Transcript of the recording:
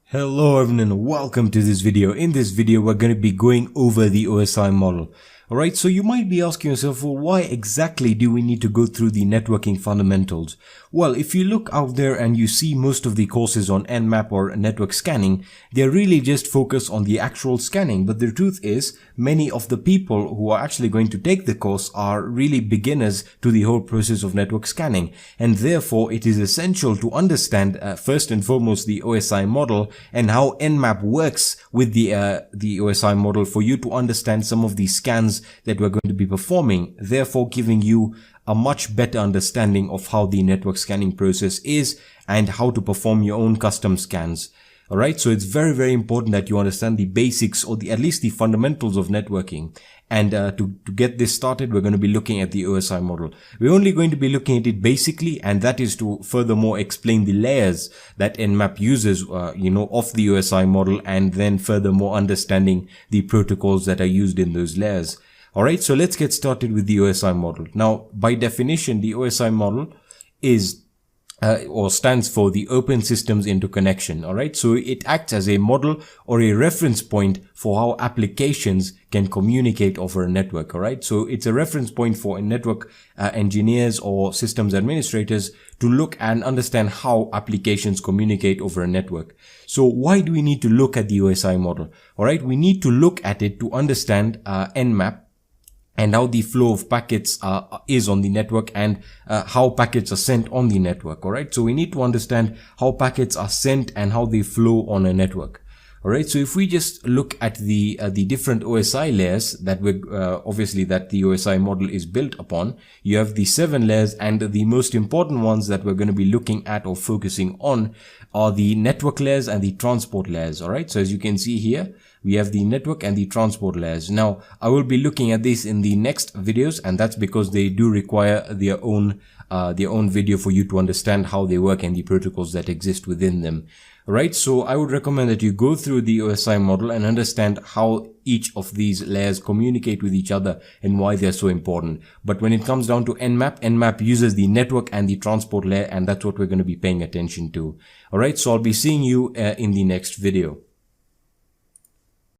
Hello everyone and welcome to this video. In this video we're going to be going over the OSI model. Alright, so you might be asking yourself, well, why exactly do we need to go through the networking fundamentals? Well, if you look out there and you see most of the courses on Nmap or network scanning, they're really just focused on the actual scanning. But the truth is, many of the people who are actually going to take the course are really beginners to the whole process of network scanning. And therefore, it is essential to understand first and foremost the OSI model and how Nmap works with the OSI model for you to understand some of the scans that we're going to be performing, therefore giving you a much better understanding of how the network scanning process is and how to perform your own custom scans. Alright, so it's very, very important that you understand the basics or at least the fundamentals of networking. And to get this started, we're going to be looking at the OSI model. We're only going to be looking at it basically, and that is to furthermore explain the layers that Nmap uses, of the OSI model, and then furthermore understanding the protocols that are used in those layers. Alright, so let's get started with the OSI model. Now, by definition, the OSI model is or stands for the Open Systems Interconnection. Alright, so it acts as a model or a reference point for how applications can communicate over a network. Alright, so it's a reference point for network engineers or systems administrators to look and understand how applications communicate over a network. So why do we need to look at the OSI model? Alright, we need to look at it to understand Nmap and how the flow of packets is on the network and how packets are sent on the network. Alright, so we need to understand how packets are sent and how they flow on a network. Alright, so if we just look at the different OSI layers that we obviously that the OSI model is built upon, you have the 7 layers, and the most important ones that we're going to be looking at or focusing on are the network layers and the transport layers. Alright, so as you can see here, we have the network and the transport layers. Now, I will be looking at this in the next videos, and that's because they do require their own video for you to understand how they work and the protocols that exist within them. Alright, so I would recommend that you go through the OSI model and understand how each of these layers communicate with each other and why they're so important. But when it comes down to Nmap uses the network and the transport layer, and that's what we're going to be paying attention to. Alright, so I'll be seeing you in the next video.